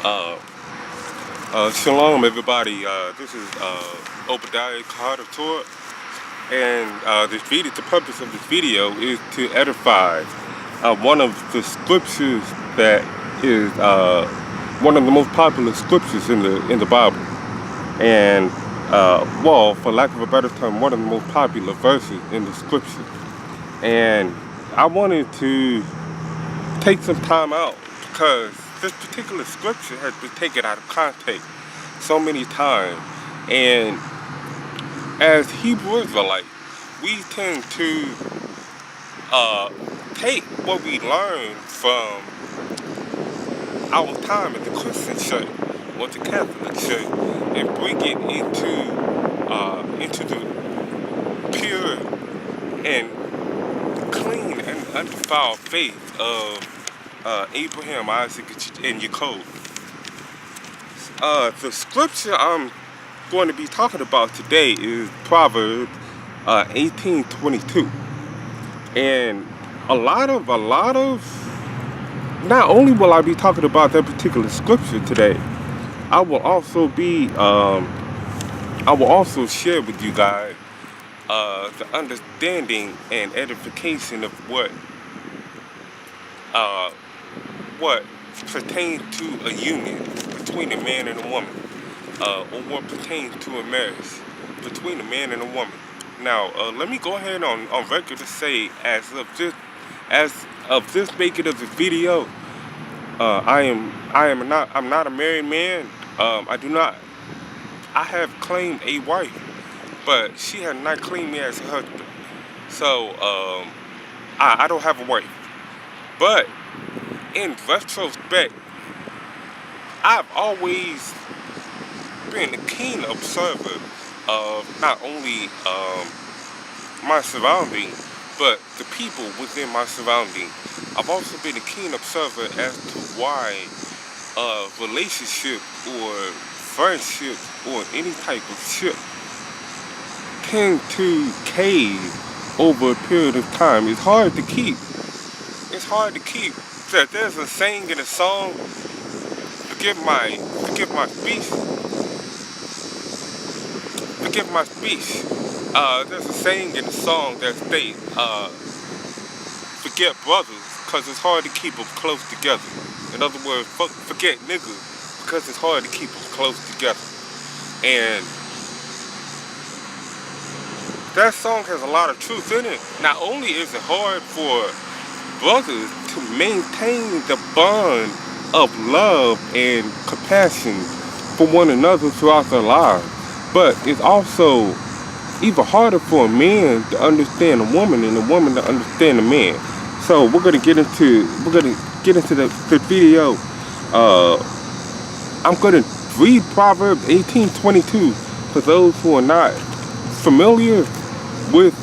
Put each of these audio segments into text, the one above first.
Uh, Shalom, everybody. This is Obadiah Kahad of Torah, and the purpose of this video is to edify one of the scriptures that is one of the most popular scriptures in the Bible, and well, for lack of a better term, one of the most popular verses in the scripture. And I wanted to take some time out because this particular scripture has been taken out of context so many times, and as Hebrew Israelites, we tend to take what we learn from our time at the Christian church or the Catholic church and bring it into the pure and clean and undefiled faith of Abraham, Isaac, and Jacob. The scripture I'm going to be talking about today is Proverbs 18:22, and a lot of. Not only will I be talking about that particular scripture today, I will also share with you guys the understanding and edification of what pertains to a union between a man and a woman, or what pertains to a marriage between a man and a woman. Now, let me go ahead on record to say, as of this making of the video, I'm not a married man. I have claimed a wife, but she has not claimed me as a husband. So I don't have a wife. But in retrospect, I've always been a keen observer of not only my surroundings, but the people within my surroundings. I've also been a keen observer as to why relationships or friendships or any type of ship tend to cave over a period of time. It's hard to keep. There's a saying in a song, forgive my speech. There's a saying in the song that states, forget brothers, because it's hard to keep them close together. In other words, forget niggas, because it's hard to keep them close together. And that song has a lot of truth in it. Not only is it hard for brothers to maintain the bond of love and compassion for one another throughout their lives, but it's also even harder for a man to understand a woman and a woman to understand a man. So we're gonna get into the video. I'm gonna read Proverbs 18:22 for those who are not familiar with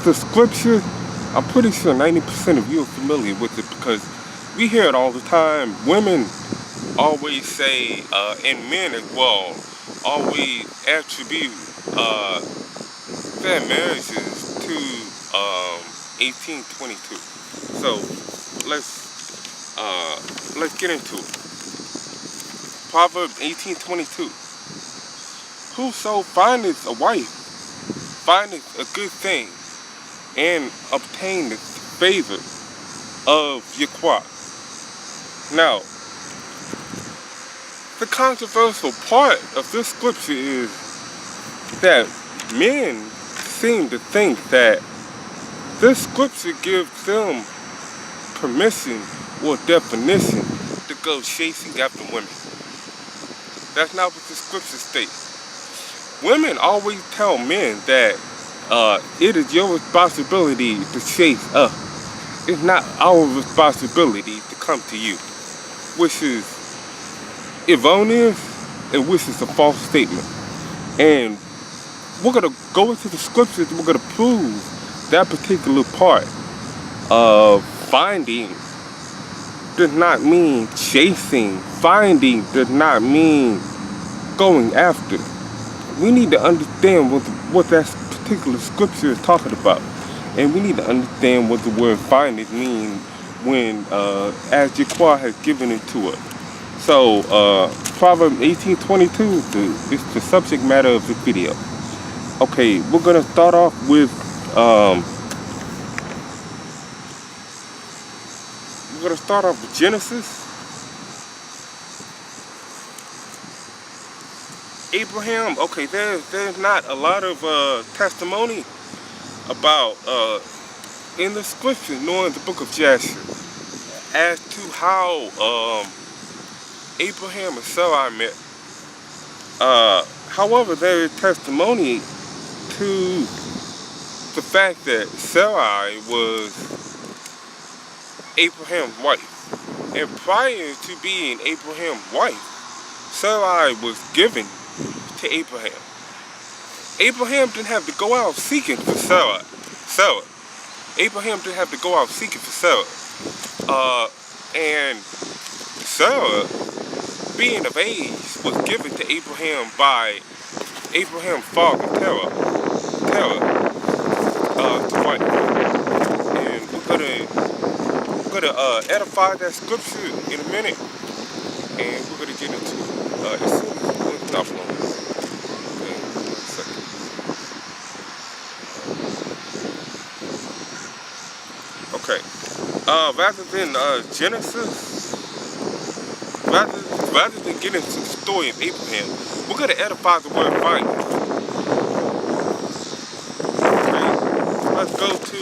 the scripture. I'm pretty sure 90% of you are familiar with it because we hear it all the time. Women always say, and men as well, always attribute their marriages to 18:22. So let's get into it. Proverbs 18:22. Whoso findeth a wife findeth a good thing, and obtaineth favor of Yahweh. Now, the controversial part of this scripture is that men seem to think that this scripture gives them permission or definition to go chasing after women. That's not what the scripture states. Women always tell men that it is your responsibility to chase us. It's not our responsibility to come to you, which is erroneous and which is a false statement. And we're going to go into the scriptures and we're going to prove that particular part of finding does not mean chasing. Finding does not mean going after. We need to understand what that particular scripture is talking about. And we need to understand what the word findeth means when, as Yahweh has given it to us. So, Proverbs 18:22 is the subject matter of this video. Okay, we're gonna start off with Genesis. Abraham. Okay, there's not a lot of testimony about in the scripture nor in the book of Jasher as to how Abraham and Sarai met. However, there is testimony to the fact that Sarai was Abraham's wife. And prior to being Abraham's wife, Sarai was given to Abraham. Abraham didn't have to go out seeking for Sarah. Abraham didn't have to go out seeking for Sarah. And Sarah, being of age, was given to Abraham by Abraham's father, Terah, the wife. And we're gonna edify that scripture in a minute, and we're gonna get into as soon as we stop long. Okay, 1 second. Okay. Rather than Genesis, rather than get into the story of Abraham, we're gonna edify the word findth. Okay. Let's go to